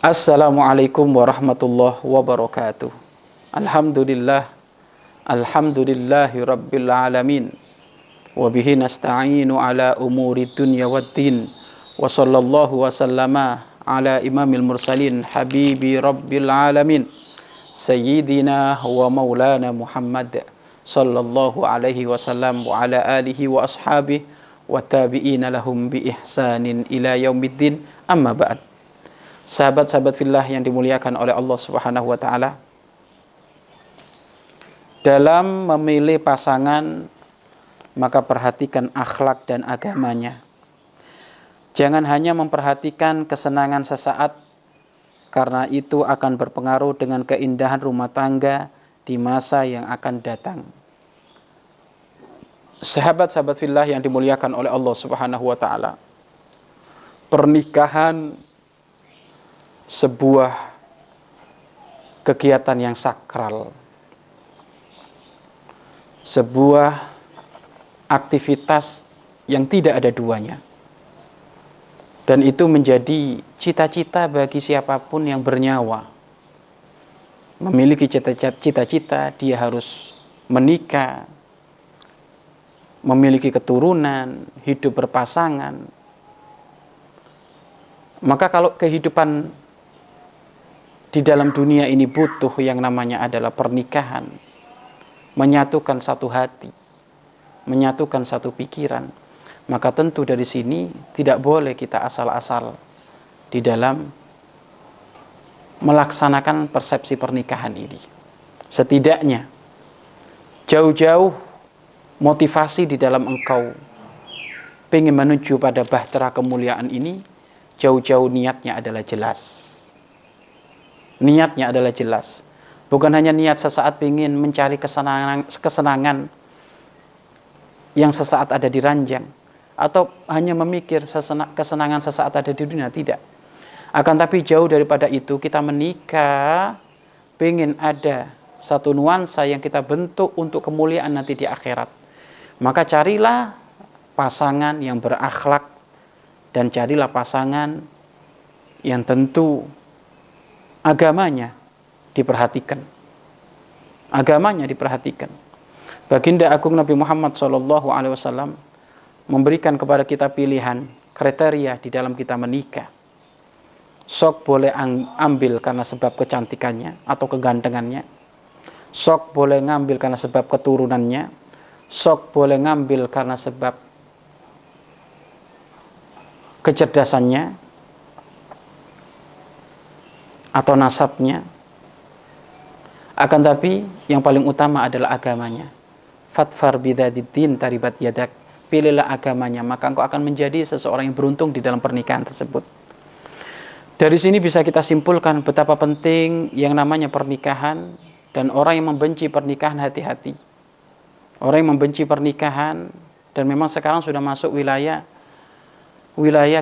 Assalamualaikum warahmatullahi wabarakatuh. Alhamdulillah, alhamdulillahi rabbil alamin. Wa bihi nasta'inu ala umuri dunya waddin. Wa sallallahu wa sallama ala imamil mursalin habibi rabbil alamin. Sayyidina wa maulana Muhammad sallallahu alaihi wasallam wa ala alihi wa ashabihi wa tabi'ina lahum bi ihsanin ila yaumiddin. Amma ba'd. Sahabat-sahabat fillah yang dimuliakan oleh Allah Subhanahu wa taala, dalam memilih pasangan maka perhatikan akhlak dan agamanya. Jangan hanya memperhatikan kesenangan sesaat, karena itu akan berpengaruh dengan keindahan rumah tangga di masa yang akan datang. Sahabat-sahabat fillah yang dimuliakan oleh Allah Subhanahu wa taala, pernikahan sebuah kegiatan yang sakral, sebuah aktivitas yang tidak ada duanya, dan itu menjadi cita-cita bagi siapapun yang bernyawa. Memiliki cita-cita, dia harus menikah, memiliki keturunan, hidup berpasangan. Maka kalau kehidupan di dalam dunia ini butuh yang namanya adalah pernikahan, menyatukan satu hati, menyatukan satu pikiran, maka tentu dari sini tidak boleh kita asal-asal di dalam melaksanakan persepsi pernikahan ini. Setidaknya jauh-jauh motivasi di dalam engkau ingin menuju pada bahtera kemuliaan ini, jauh-jauh niatnya adalah jelas. Niatnya adalah jelas. Bukan hanya niat sesaat ingin mencari kesenangan yang sesaat ada di ranjang, atau hanya memikir kesenangan sesaat ada di dunia, tidak. Akan tapi jauh daripada itu, kita menikah ingin ada satu nuansa yang kita bentuk untuk kemuliaan nanti di akhirat. Maka carilah pasangan yang berakhlak, dan carilah pasangan yang tentu agamanya diperhatikan. Agamanya diperhatikan. Baginda Agung Nabi Muhammad SAW memberikan kepada kita pilihan, kriteria di dalam kita menikah. Sok boleh ambil karena sebab kecantikannya atau kegantengannya. Sok boleh ngambil karena sebab keturunannya. Sok boleh ngambil karena sebab kecerdasannya atau nasabnya. Akan tapi yang paling utama adalah agamanya. Fatfar bidzatiddin taribat yadak. Pilihlah agamanya, maka engkau akan menjadi seseorang yang beruntung di dalam pernikahan tersebut. Dari sini bisa kita simpulkan betapa penting yang namanya pernikahan, dan orang yang membenci pernikahan hati-hati. Orang yang membenci pernikahan, dan memang sekarang sudah masuk wilayah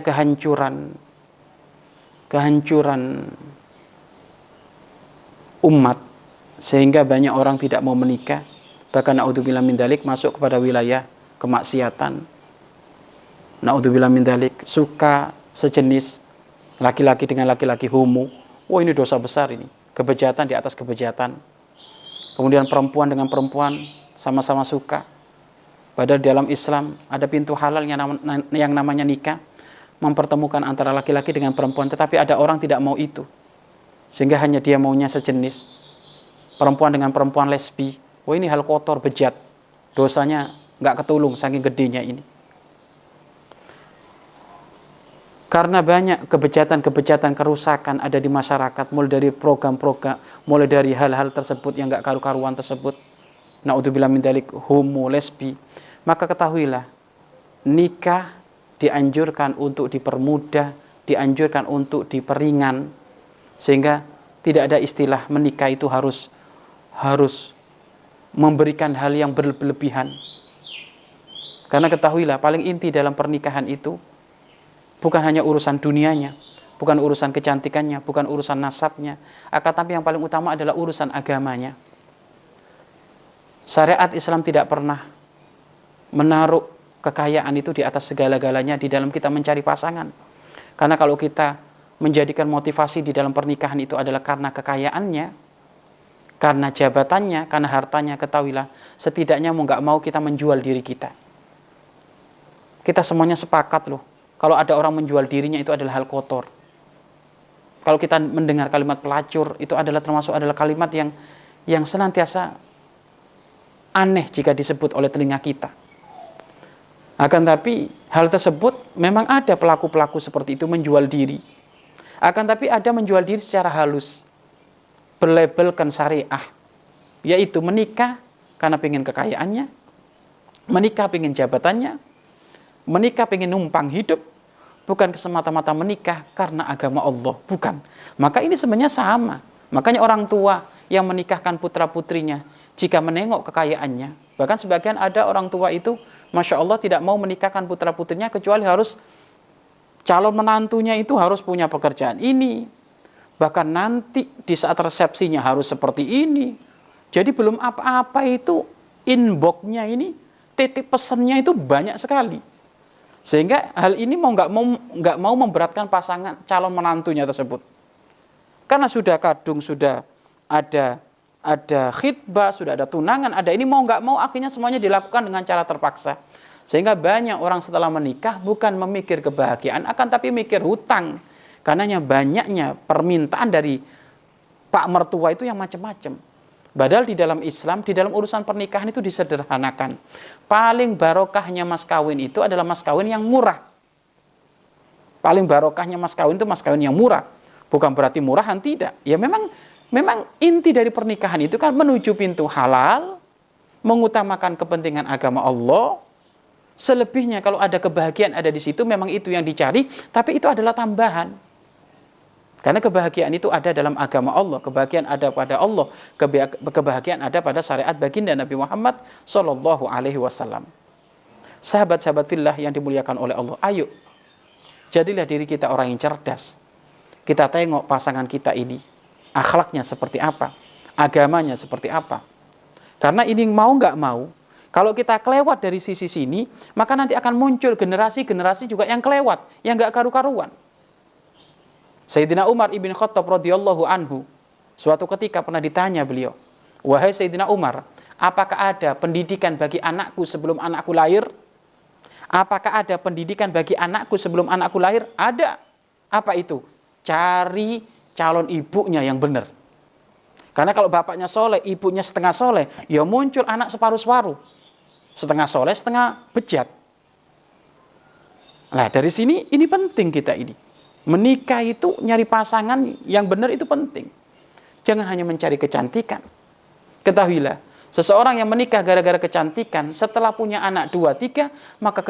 kehancuran umat, sehingga banyak orang tidak mau menikah, bahkan naudzubillah min dzalik masuk kepada wilayah kemaksiatan. Naudzubillah min dzalik, suka sejenis laki-laki dengan laki-laki, homo. Oh, ini dosa besar ini, kebejatan di atas kebejatan. Kemudian perempuan dengan perempuan sama-sama suka, padahal dalam Islam ada pintu halal yang namanya nikah, mempertemukan antara laki-laki dengan perempuan. Tetapi ada orang tidak mau itu, sehingga hanya dia maunya sejenis, perempuan dengan perempuan, lesbi. Wah, ini hal kotor, bejat, dosanya nggak ketulung saking gedenya ini. Karena banyak kebejatan-kebejatan, kerusakan ada di masyarakat, mulai dari program-program, mulai dari hal-hal tersebut yang nggak karu-karuan tersebut, naudzubillah min dzalik, homo, lesbi. Maka ketahuilah, nikah dianjurkan untuk dipermudah, dianjurkan untuk diperingan, sehingga tidak ada istilah menikah itu harus memberikan hal yang berlebihan. Karena ketahuilah, paling inti dalam pernikahan itu bukan hanya urusan dunianya, bukan urusan kecantikannya, bukan urusan nasabnya, akan tapi yang paling utama adalah urusan agamanya. Syariat Islam tidak pernah menaruh kekayaan itu di atas segala-galanya di dalam kita mencari pasangan. Karena kalau kita menjadikan motivasi di dalam pernikahan itu adalah karena kekayaannya, karena jabatannya, karena hartanya, ketahuilah, setidaknya mau nggak mau kita menjual diri kita. Kita semuanya sepakat loh, kalau ada orang menjual dirinya itu adalah hal kotor. Kalau kita mendengar kalimat pelacur, itu adalah kalimat yang senantiasa aneh jika disebut oleh telinga kita. Akan tapi hal tersebut memang ada pelaku-pelaku seperti itu menjual diri. Akan tapi ada menjual diri secara halus, berlabelkan syariah, yaitu menikah karena pengen kekayaannya, menikah pengen jabatannya, menikah pengen numpang hidup, bukan semata-mata menikah karena agama Allah, bukan. Maka ini sebenarnya sama. Makanya orang tua yang menikahkan putra-putrinya, jika menengok kekayaannya, bahkan sebagian ada orang tua itu, Masya Allah, tidak mau menikahkan putra-putrinya, kecuali harus calon menantunya itu harus punya pekerjaan ini. Bahkan nanti di saat resepsinya harus seperti ini. Jadi belum apa-apa itu, inbox-nya ini, titip pesannya itu banyak sekali. Sehingga hal ini nggak mau memberatkan pasangan calon menantunya tersebut. Karena sudah kadung, sudah ada khitbah, sudah ada tunangan, ada ini, mau nggak mau akhirnya semuanya dilakukan dengan cara terpaksa. Sehingga banyak orang setelah menikah bukan memikir kebahagiaan, akan tapi mikir hutang. Karenanya banyaknya permintaan dari pak mertua itu yang macam-macam. Padahal di dalam Islam, di dalam urusan pernikahan itu disederhanakan. Paling barokahnya mas kawin itu adalah mas kawin yang murah. Paling barokahnya mas kawin itu mas kawin yang murah. Bukan berarti murahan, tidak. Ya memang inti dari pernikahan itu kan menuju pintu halal, mengutamakan kepentingan agama Allah. Selebihnya kalau ada kebahagiaan ada di situ, memang itu yang dicari, tapi itu adalah tambahan. Karena kebahagiaan itu ada dalam agama Allah, kebahagiaan ada pada Allah, kebahagiaan ada pada syariat baginda Nabi Muhammad Sallallahu Alaihi Wasallam. Sahabat-sahabat fillah yang dimuliakan oleh Allah, ayo jadilah diri kita orang yang cerdas. Kita tengok pasangan kita ini, akhlaknya seperti apa, agamanya seperti apa. Karena ini mau nggak mau, kalau kita kelewat dari sisi sini, maka nanti akan muncul generasi-generasi juga yang kelewat, yang nggak karu-karuan. Sayyidina Umar ibn Khattab radhiyallahu anhu, suatu ketika pernah ditanya beliau, wahai Sayyidina Umar, apakah ada pendidikan bagi anakku sebelum anakku lahir? Apakah ada pendidikan bagi anakku sebelum anakku lahir? Ada. Apa itu? Cari calon ibunya yang benar. Karena kalau bapaknya soleh, ibunya setengah soleh, ya muncul anak separuh-separuh. Setengah soleh, setengah bejat. Nah dari sini, ini penting kita ini. Menikah itu, nyari pasangan yang benar itu penting. Jangan hanya mencari kecantikan. Ketahuilah, seseorang yang menikah gara-gara kecantikan, setelah punya anak 2, 3, maka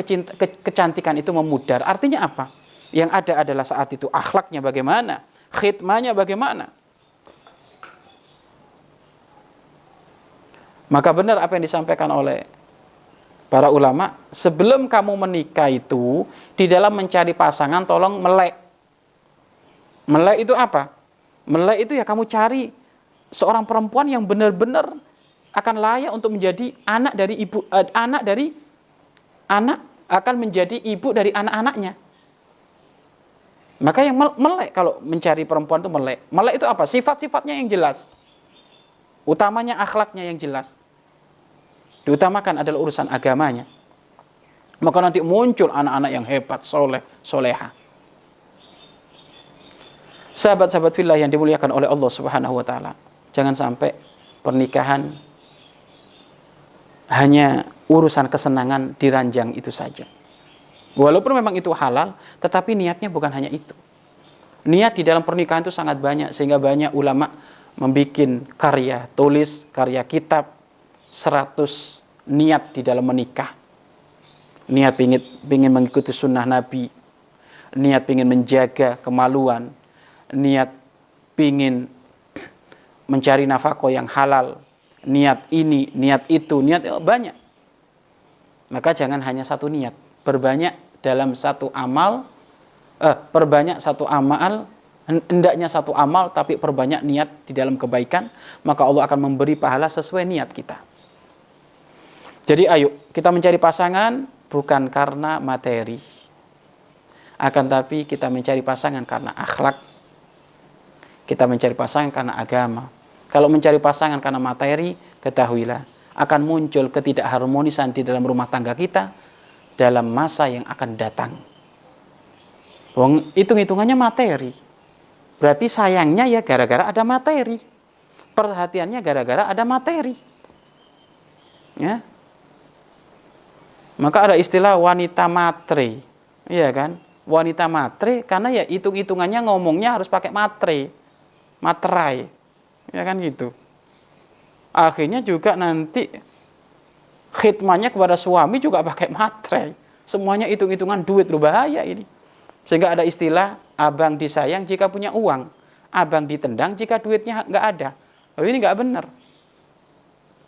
kecantikan itu memudar. Artinya apa? Yang ada adalah saat itu akhlaknya bagaimana, khidmahnya bagaimana. Maka benar apa yang disampaikan oleh para ulama, sebelum kamu menikah itu, di dalam mencari pasangan tolong melek. Melek itu apa? Melek itu ya kamu cari seorang perempuan yang benar-benar akan layak untuk menjadi anak dari ibu, anak akan menjadi ibu dari anak-anaknya. Maka yang melek, kalau mencari perempuan itu melek. Melek itu apa? Sifat-sifatnya yang jelas. Utamanya akhlaknya yang jelas. Diutamakan adalah urusan agamanya. Maka nanti muncul anak-anak yang hebat, soleh, soleha. Sahabat-sahabat fillah yang dimuliakan oleh Allah Subhanahu wa taala, jangan sampai pernikahan hanya urusan kesenangan di ranjang itu saja. Walaupun memang itu halal, tetapi niatnya bukan hanya itu. Niat di dalam pernikahan itu sangat banyak, sehingga banyak ulama membuat karya tulis, karya kitab 100 niat di dalam menikah. Niat ingin mengikuti sunnah Nabi, niat ingin menjaga kemaluan, niat ingin mencari nafkah yang halal, niat ini, niat itu, niat banyak. Maka jangan hanya satu niat, perbanyak dalam satu amal, perbanyak satu amal, hendaknya satu amal, tapi perbanyak niat di dalam kebaikan, maka Allah akan memberi pahala sesuai niat kita. Jadi ayo, kita mencari pasangan bukan karena materi. Akan tapi kita mencari pasangan karena akhlak, kita mencari pasangan karena agama. Kalau mencari pasangan karena materi, ketahuilah akan muncul ketidakharmonisan di dalam rumah tangga kita dalam masa yang akan datang. Hitung-hitungannya materi. Berarti sayangnya ya gara-gara ada materi. Perhatiannya gara-gara ada materi. Ya. Maka ada istilah wanita matre. Iya kan? Wanita matre karena ya hitung-hitungannya ngomongnya harus pakai matre. Materai. Ya kan gitu. Akhirnya juga nanti khidmatnya kepada suami juga pakai matre. Semuanya hitung-hitungan duit, loh, bahaya ini. Sehingga ada istilah abang disayang jika punya uang, abang ditendang jika duitnya nggak ada. Lalu ini nggak benar.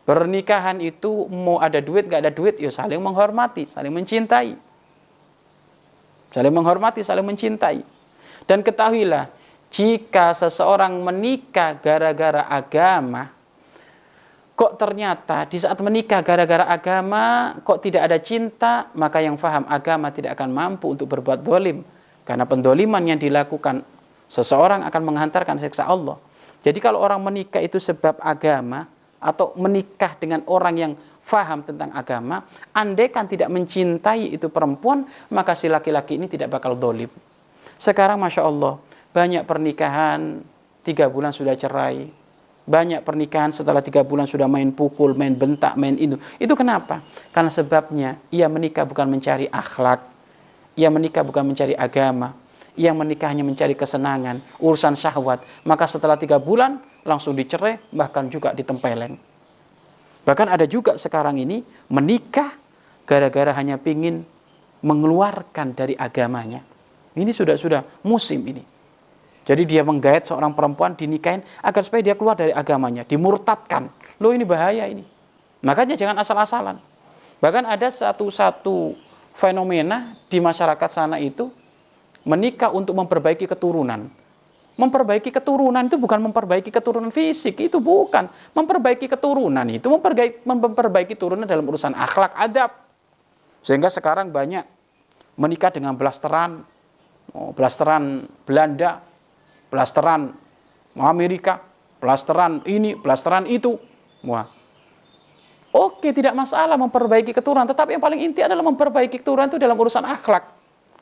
Pernikahan itu mau ada duit nggak ada duit, ya saling menghormati, saling mencintai, saling menghormati, saling mencintai. Dan ketahuilah, jika seseorang menikah gara-gara agama, kok ternyata di saat menikah gara-gara agama kok tidak ada cinta, maka yang faham agama tidak akan mampu untuk berbuat zalim. Karena pendoliman yang dilakukan seseorang akan menghantarkan siksa Allah. Jadi kalau orang menikah itu sebab agama, atau menikah dengan orang yang faham tentang agama, andaikan tidak mencintai itu perempuan, maka si laki-laki ini tidak bakal zalim. Sekarang Masya Allah, banyak pernikahan 3 bulan sudah cerai. Banyak pernikahan setelah 3 bulan sudah main pukul, main bentak, main itu. Itu kenapa? Karena sebabnya ia menikah bukan mencari akhlak. Ia menikah bukan mencari agama. Ia menikah hanya mencari kesenangan, urusan syahwat. Maka setelah 3 bulan langsung dicerai, bahkan juga ditempeleng. Bahkan ada juga sekarang ini menikah gara-gara hanya pingin mengeluarkan dari agamanya. Ini sudah musim ini. Jadi dia menggait seorang perempuan dinikahin agar supaya dia keluar dari agamanya, dimurtadkan. Loh, ini bahaya ini. Makanya jangan asal-asalan. Bahkan ada satu fenomena di masyarakat sana itu menikah untuk memperbaiki keturunan. Memperbaiki keturunan itu bukan memperbaiki keturunan fisik, itu bukan. Memperbaiki keturunan itu memperbaiki turunan dalam urusan akhlak, adab. Sehingga sekarang banyak menikah dengan blasteran, blasteran Belanda, blasteran Amerika, blasteran ini, blasteran itu. Wah. Oke, tidak masalah memperbaiki keturunan, tetapi yang paling inti adalah memperbaiki keturunan itu dalam urusan akhlak,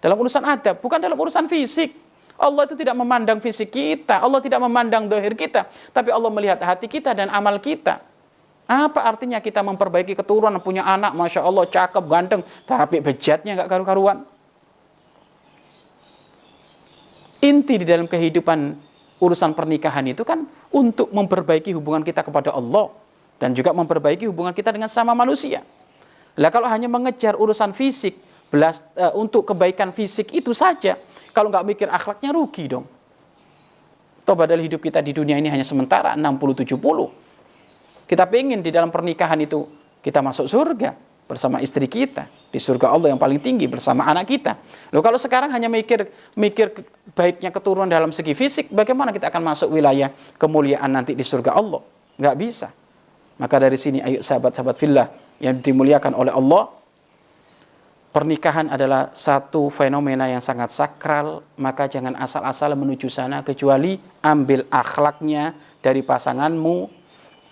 dalam urusan adab, bukan dalam urusan fisik. Allah itu tidak memandang fisik kita, Allah tidak memandang zahir kita, tapi Allah melihat hati kita dan amal kita. Apa artinya kita memperbaiki keturunan, punya anak, Masya Allah, cakep, ganteng, tapi bejatnya nggak karu-karuan. Inti di dalam kehidupan urusan pernikahan itu kan untuk memperbaiki hubungan kita kepada Allah dan juga memperbaiki hubungan kita dengan sama manusia. Lah kalau hanya mengejar urusan fisik, untuk kebaikan fisik itu saja, kalau nggak mikir akhlaknya rugi dong. Toh padahal hidup kita di dunia ini hanya sementara 60-70. Kita pengen di dalam pernikahan itu kita masuk surga bersama istri kita, di surga Allah yang paling tinggi bersama anak kita. Loh kalau sekarang hanya mikir baiknya keturunan dalam segi fisik, bagaimana kita akan masuk wilayah kemuliaan nanti di surga Allah? Nggak bisa. Maka dari sini ayo sahabat-sahabat fillah yang dimuliakan oleh Allah, pernikahan adalah satu fenomena yang sangat sakral, maka jangan asal-asal menuju sana kecuali ambil akhlaknya dari pasanganmu,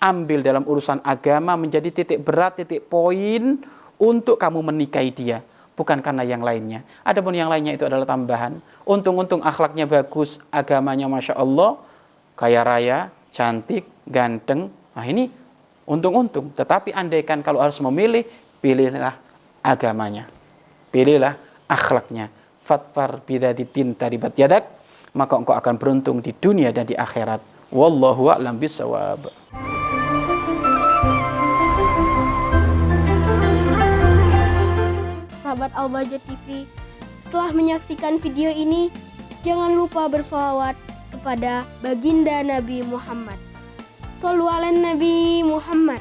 ambil dalam urusan agama menjadi titik berat, titik poin untuk kamu menikahi dia, bukan karena yang lainnya. Adapun yang lainnya itu adalah tambahan. Untung-untung akhlaknya bagus, agamanya Masya Allah, kaya raya, cantik, ganteng. Nah ini untung-untung. Tetapi andaikan kalau harus memilih, pilihlah agamanya. Pilihlah akhlaknya. Fatfar bidadi tinta ribat yadak, maka engkau akan beruntung di dunia dan di akhirat. Wallahu a'lam bishawab. Sahabat Al-Bahjah TV, setelah menyaksikan video ini, jangan lupa bersolawat kepada baginda Nabi Muhammad. Shollu ala Nabi Muhammad.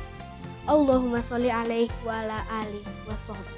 Allahumma sholli alaihi wa ala alihi wa sahbihi.